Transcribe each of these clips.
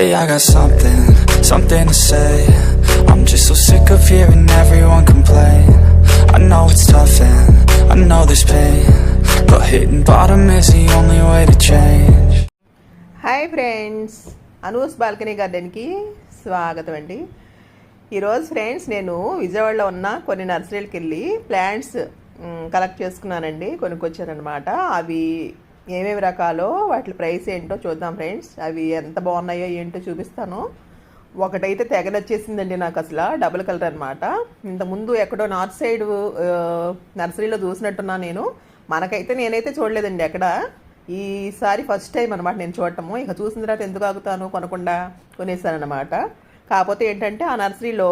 Hey, I got something to say. I'm just so sick of hearing everyone complain. I know it's tough and I know there's pain, but hitting bottom is the only way to change. Hi friends, Anu's balcony గార్డెన్కి స్వాగతం అండి. ఈరోజు friends నేను విజయవాడలో ఉన్న కొన్ని నర్సరీలకు వెళ్ళి ప్లాంట్స్ కలెక్ట్ చేసుకున్నానండి, కొనుక్కొచ్చానమాట. అవి ఏమేమి రకాలో వాటి ప్రైస్ ఏంటో చూద్దాం ఫ్రెండ్స్. అవి ఎంత బాగున్నాయో ఏంటో చూపిస్తాను. ఒకటైతే తెగ నచ్చేసిందండి నాకు, అసలు డబుల్ కలర్ అనమాట. ఇంతకుముందు ఎక్కడో నార్త్ సైడ్ నర్సరీలో చూసినట్టున్నా నేను, నేనైతే చూడలేదండి ఎక్కడ. ఈసారి ఫస్ట్ టైం అనమాట నేను చూడటము. ఇక చూసిన తర్వాత ఎందుకు ఆగుతాను, కొనకుండా కొనేసాను అనమాట. కాకపోతే ఏంటంటే ఆ నర్సరీలో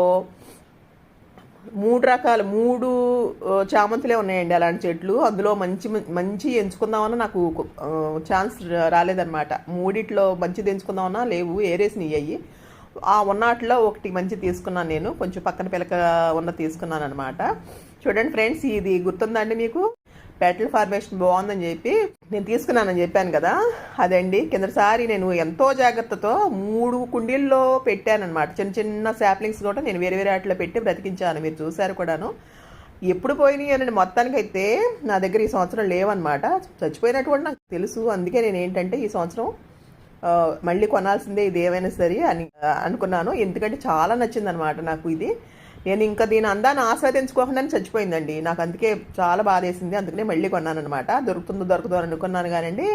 మూడు చామంతులే ఉన్నాయండి, అలాంటి చెట్లు. అందులో మంచి ఎంచుకుందామన్నా నాకు ఛాన్స్ రాలేదన్నమాట. మూడిట్లో మంచిది ఎంచుకుందామన్నా లేవు, ఏరేసినవి అయ్యి. ఆ ఉన్నట్లో ఒకటి మంచి తీసుకున్నాను నేను, కొంచెం పక్కన పిలక ఉన్న తీసుకున్నాను అనమాట. చూడండి ఫ్రెండ్స్, ఇది గుర్తుందండి మీకు? పెటల్ ఫార్మేషన్ బాగుందని చెప్పి నేను తీసుకున్నానని చెప్పాను కదా, అదండి. కిందసారి నేను ఎంతో జాగ్రత్తతో 3 కుండీల్లో పెట్టానమాట. చిన్న చిన్న శాప్లింగ్స్ కూడా నేను వేరే వాటిలో పెట్టి బ్రతికించాను, మీరు చూసారు కూడాను. ఎప్పుడు పోయినాయి అని మొత్తానికైతే నా దగ్గర ఈ సంవత్సరం లేవన్నమాట. చచ్చిపోయినట్టు కూడా నాకు తెలుసు. అందుకే నేను ఏంటంటే ఈ సంవత్సరం మళ్ళీ కొనాల్సిందే ఇది ఏమైనా సరే అని అనుకున్నాను. ఎందుకంటే చాలా నచ్చిందనమాట నాకు ఇది. నేను ఇంకా దీని అందాన్ని ఆస్వాదించుకోకుండానే చచ్చిపోయిందండి నాకు, అందుకే చాలా బాధ వేసింది. అందుకనే మళ్ళీ కొన్నాను అనమాట. దొరుకుతుందో అని అనుకున్నాను కానండి,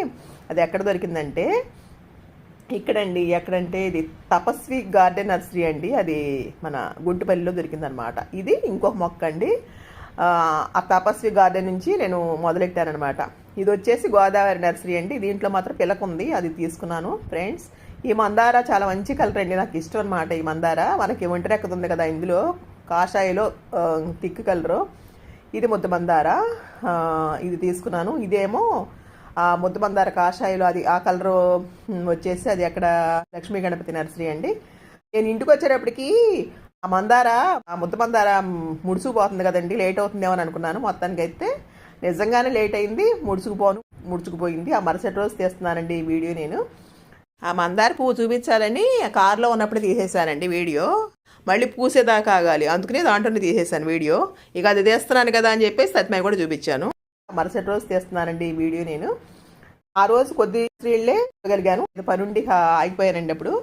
అది ఎక్కడ దొరికిందంటే ఇక్కడండి. ఎక్కడంటే ఇది తపస్వి గార్డెన్ నర్సరీ అండి, అది మన గుంటుపల్లిలో దొరికిందనమాట. ఇది ఇంకొక మొక్క అండి. ఆ తపస్వి గార్డెన్ నుంచి నేను మొదలెట్టానమాట. ఇది వచ్చేసి గోదావరి నర్సరీ అండి. దీంట్లో మాత్రం పిలక ఉంది, అది తీసుకున్నాను ఫ్రెండ్స్. ఈ మందార చాలా మంచి కలర్ అండి, నాకు ఇష్టం అనమాట. ఈ మందార మనకి ఒంటరెక్కది ఉంది కదా, ఇందులో కాషాయలో థిక్ కలరు. ఇది ముద్ద మందార, ఇది తీసుకున్నాను. ఇదేమో ముద్ద మందార కాషాయలో, అది ఆ కలరు వచ్చేసి అది అక్కడ లక్ష్మీ గణపతి నర్సరీ అండి. నేను ఇంటికి వచ్చేటప్పటికి ఆ ముద్ద మందార ముడుచుకుపోతుంది కదండి, లేట్ అవుతుందేమో అని అనుకున్నాను. మొత్తానికి అయితే నిజంగానే లేట్ అయింది, ముడుచుకుపోయింది. ఆ మరుసటి రోజు తీస్తున్నానండి ఈ వీడియో. నేను ఆ మందార పువ్వు చూపించాలని కారులో ఉన్నప్పుడు తీసేసానండి వీడియో. మళ్ళీ పూసేదాకా ఆగాలి, అందుకనే దాంట్లోనే తీసేసాను వీడియో. ఇక అది తీస్తున్నాను కదా అని చెప్పేసి సత్యమయ్య కూడా చూపించాను. మరుసటి రోజు తీస్తున్నానండి ఈ వీడియో. నేను ఆ రోజు కొద్ది స్త్రీళ్ళే వెళ్ళగలిగాను, పనుండి ఆగిపోయానండి. అప్పుడు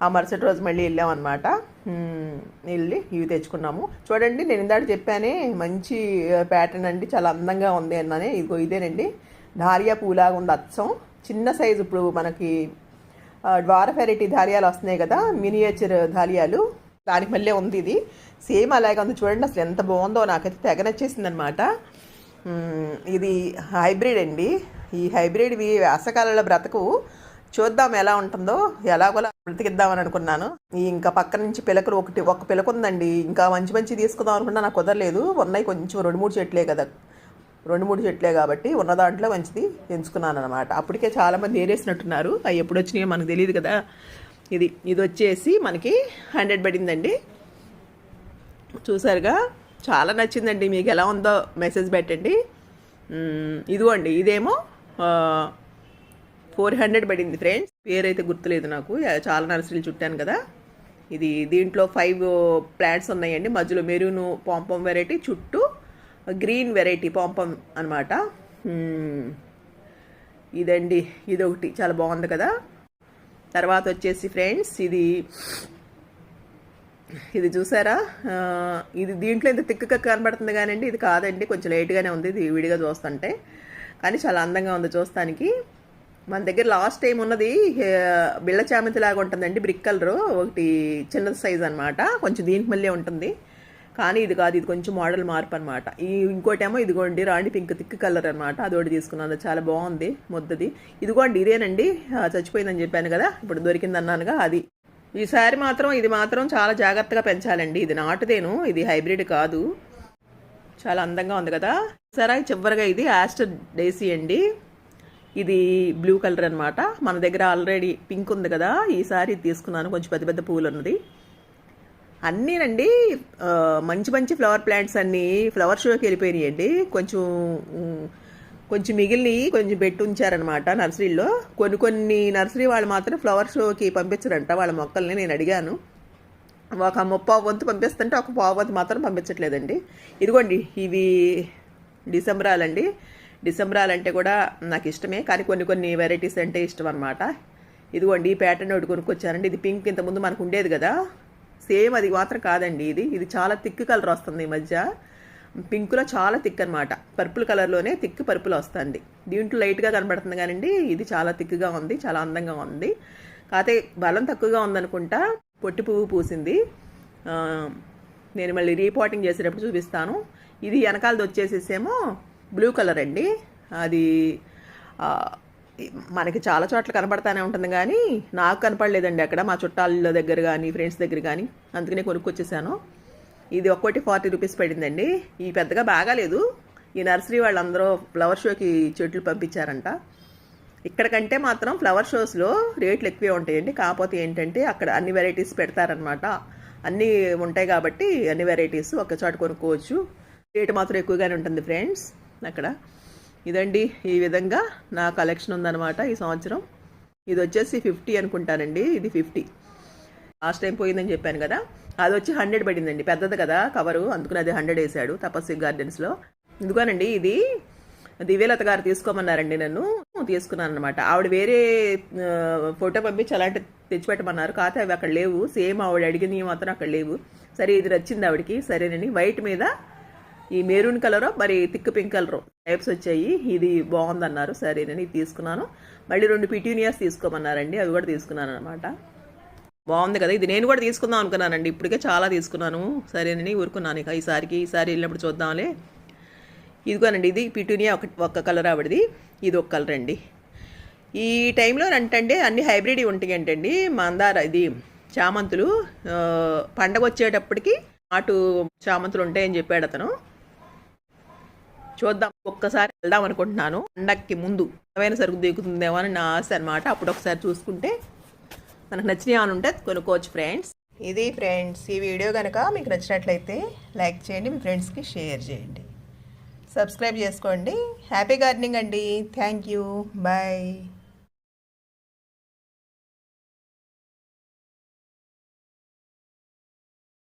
ఆ మరుసటి రోజు మళ్ళీ వెళ్ళామన్నమాట. వెళ్ళి ఇవి తెచ్చుకున్నాము. చూడండి, నేను ఇందాక చెప్పానే మంచి ప్యాటర్న్ అండి, చాలా అందంగా ఉంది అన్నానే. ఇదేనండి, డాలియా పూలాగా ఉంది అచ్చం. చిన్న సైజు, ఇప్పుడు మనకి డ్వార్ఫ్ వెరైటీ ధాలియాలు వస్తున్నాయి కదా, మినియేచర్ ధాలియాలు, దానికి మళ్ళీ ఉంది ఇది. సేమ్ అలాగే ఉంది. చూడండి అసలు ఎంత బాగుందో, నాకైతే తెగ నచ్చేసింది అనమాట. ఇది హైబ్రిడ్ అండి. ఈ హైబ్రిడ్ ఇవి వేసవకాలంలో బ్రతకు, చూద్దాం ఎలా ఉంటుందో. ఎలాగోలా బ్రతికిద్దామని అనుకున్నాను. ఇంకా పక్క నుంచి పిలకలు ఒక పిలక ఉందండి. ఇంకా మంచి తీసుకుందాం అనుకున్నా, నాకు కుదరలేదు. ఉన్నాయి కొంచెం 2-3 చెట్లే కదా, 2-3 చెట్లే కాబట్టి ఉన్న దాంట్లో మంచిది ఎంచుకున్నాను అనమాట. అప్పటికే చాలామంది ఏరేసినట్టున్నారు, అవి ఎప్పుడు వచ్చినాయో మనకు తెలియదు కదా. ఇది వచ్చేసి మనకి 100 పడిందండి. చూసారుగా, చాలా నచ్చిందండి. మీకు ఎలా ఉందో మెసేజ్ పెట్టండి. ఇదిగోండి, ఇదేమో 400 పడింది ఫ్రెండ్స్. పేరైతే గుర్తులేదు నాకు, చాలా నర్సరీలు చుట్టాను కదా. దీంట్లో 5 ప్లాంట్స్ ఉన్నాయండి. మధ్యలో మెరూను పాంపం వెరైటీ, చుట్టూ గ్రీన్ వెరైటీ పాంపం అనమాట. ఇదండి, ఇదొకటి చాలా బాగుంది కదా. తర్వాత వచ్చేసి ఫ్రెండ్స్, ఇది చూసారా, ఇది దీంట్లో ఇంత తిక్కగా కనబడుతుంది కానండి, ఇది కాదండి, కొంచెం లేట్గానే ఉంది ఇది విడిగా చూస్తుంటే. కానీ చాలా అందంగా ఉంది చూస్తానికి. మన దగ్గర లాస్ట్ టైం ఉన్నది బిళ్ళ చామంతి లాగా ఉంటుందండి, బ్రిక్ కలరు, ఒకటి చిన్న సైజ్ అనమాట. కొంచెం దీనికి మళ్ళీ ఉంటుంది, కానీ ఇది కాదు, ఇది కొంచెం మోడల్ మార్పు అనమాట. ఇంకోటేమో ఇదిగోండి రాణి పింక్ థిక్ కలర్ అనమాట, అది ఒకటి తీసుకున్నాను, చాలా బాగుంది ముద్దది. ఇదిగోండి, ఇదేనండి చచ్చిపోయిందని చెప్పాను కదా, ఇప్పుడు దొరికింది అన్నానుగా అది. ఈసారి మాత్రం ఇది మాత్రం చాలా జాగ్రత్తగా పెంచాలండి. ఇది నాటుదేను, ఇది హైబ్రిడ్ కాదు. చాలా అందంగా ఉంది కదా. సరే, చివరిగా ఇది ఆస్టర్ డేసీ అండి. ఇది బ్లూ కలర్ అనమాట. మన దగ్గర ఆల్రెడీ పింక్ ఉంది కదా, ఈసారి ఇది తీసుకున్నాను. కొంచెం పెద్ద పూలు ఉన్నది. అన్నీనండి మంచి ఫ్లవర్ ప్లాంట్స్ అన్నీ ఫ్లవర్ షోకి వెళ్ళిపోయినాయండి. కొంచెం కొంచెం మిగిలినవి కొంచెం పెట్టి ఉంచారనమాట నర్సరీలో. కొన్ని నర్సరీ వాళ్ళు మాత్రం ఫ్లవర్ షోకి పంపించరంట వాళ్ళ మొక్కల్ని. నేను అడిగాను, ఒక 30 వంతు పంపిస్తుంటే ఒక 1/4 వంతు మాత్రం పంపించట్లేదండి. ఇదిగోండి ఇవి డిసెంబరాలండి. డిసెంబరాలు అంటే కూడా నాకు ఇష్టమే, కానీ కొన్ని వెరైటీస్ అంటే ఇష్టం అనమాట. ఇదిగోండి ఈ ప్యాటర్న్ ఒకటి కొనుక్కొచ్చానండి. ఇది పింక్, ఇంతకుముందు మనకు ఉండేది కదా, సేమ్ అది మాత్రం కాదండి. ఇది చాలా థిక్ కలర్ వస్తుంది ఈ మధ్య. పింక్లో చాలా థిక్ అనమాట, పర్పుల్ కలర్లోనే థిక్ పర్పుల్ వస్తుంది. దీంట్లో లైట్గా కనబడుతుంది కానండి, ఇది చాలా థిక్గా ఉంది, చాలా అందంగా ఉంది. కాకపోతే బలం తక్కువగా ఉందనుకుంటా, పొట్టి పువ్వు పూసింది. నేను మళ్ళీ రీపాటింగ్ చేసేటప్పుడు చూపిస్తాను. ఇది వెనకాలది వచ్చేసేసేమో బ్లూ కలర్ అండి. అది మనకి చాలా చోట్ల కనపడతానే ఉంటుంది కానీ నాకు కనపడలేదండి అక్కడ, మా చుట్టాల దగ్గర కానీ ఫ్రెండ్స్ దగ్గర కానీ. అందుకనే కొనుక్కొచ్చేసాను. ఇది ఒక్కోటి 40 రూపీస్ పడిందండి. ఈ పెద్దగా బాగాలేదు. ఈ నర్సరీ వాళ్ళందరూ ఫ్లవర్ షోకి చెట్లు పంపించారంట. ఇక్కడికంటే మాత్రం ఫ్లవర్ షోస్లో రేట్లు ఎక్కువే ఉంటాయండి. కాకపోతే ఏంటంటే అక్కడ అన్ని వెరైటీస్ పెడతారనమాట. అన్నీ ఉంటాయి కాబట్టి అన్ని వెరైటీస్ ఒక చోట కొనుక్కోవచ్చు. రేటు మాత్రం ఎక్కువగానే ఉంటుంది ఫ్రెండ్స్ అక్కడ. ఇదండి ఈ విధంగా నా కలెక్షన్ ఉందన్నమాట ఈ సంవత్సరం. ఇది వచ్చేసి 50 అనుకుంటానండి. ఇది 50. లాస్ట్ టైం పోయిందని చెప్పాను కదా, అది వచ్చి 100 పడిందండి. పెద్దది కదా కవరు, అందుకని అది 100 వేసాడు తపస్వి గార్డెన్స్లో. ఎందుకనండి ఇది దివ్యలత గారు తీసుకోమన్నారండి, నన్ను తీసుకున్నాను అనమాట. ఆవిడ వేరే ఫోటో పంపించి అలాంటి తెచ్చిపెట్టమన్నారు, కాకపోతే అవి అక్కడ లేవు. సేమ్ ఆవిడ అడిగినవి మాత్రం అక్కడ లేవు. సరే ఇది నచ్చింది ఆవిడకి, సరేనండి. వైట్ మీద ఈ మెరూన్ కలరో మరి థిక్ పింక్ కలరో టైప్స్ వచ్చాయి. ఇది బాగుందన్నారు, సరేనని ఇది తీసుకున్నాను. మళ్ళీ 2 పిట్యూనియాస్ తీసుకోమన్నారండి, అవి కూడా తీసుకున్నాను అనమాట. బాగుంది కదా, ఇది నేను కూడా తీసుకుందాం అనుకున్నానండి. ఇప్పటికే చాలా తీసుకున్నాను, సరేనని ఊరుకున్నాను. ఇక ఈసారి వెళ్ళినప్పుడు చూద్దాంలే. ఇదిగోనండి ఇది పిటూనియా, ఒక కలర్ ఆవిడది, ఇది ఒక కలర్ అండి. ఈ టైంలో అంటే అన్ని హైబ్రిడ్ ఉంటాయి ఏంటండి. మందార ఇది చామంతులు పండగ వచ్చేటప్పటికి అటు చామంతులు ఉంటాయని చెప్పాడు అతను. చూద్దాం, ఒక్కసారి వెళ్దాం అనుకుంటున్నాను. పండగకి ముందు ఏమైనా సరుకు దిగుతుందేమో అని నా ఆశ అనమాట. అప్పుడు ఒకసారి చూసుకుంటే మనకు నచ్చినవి అని ఉంటే కొనుక్కోవచ్చు ఫ్రెండ్స్. ఇది ఫ్రెండ్స్ ఈ వీడియో కనుక మీకు నచ్చినట్లయితే లైక్ చేయండి, మీ ఫ్రెండ్స్కి షేర్ చేయండి, సబ్స్క్రైబ్ చేసుకోండి. హ్యాపీ గార్డెనింగ్ అండి. Thank you, bye.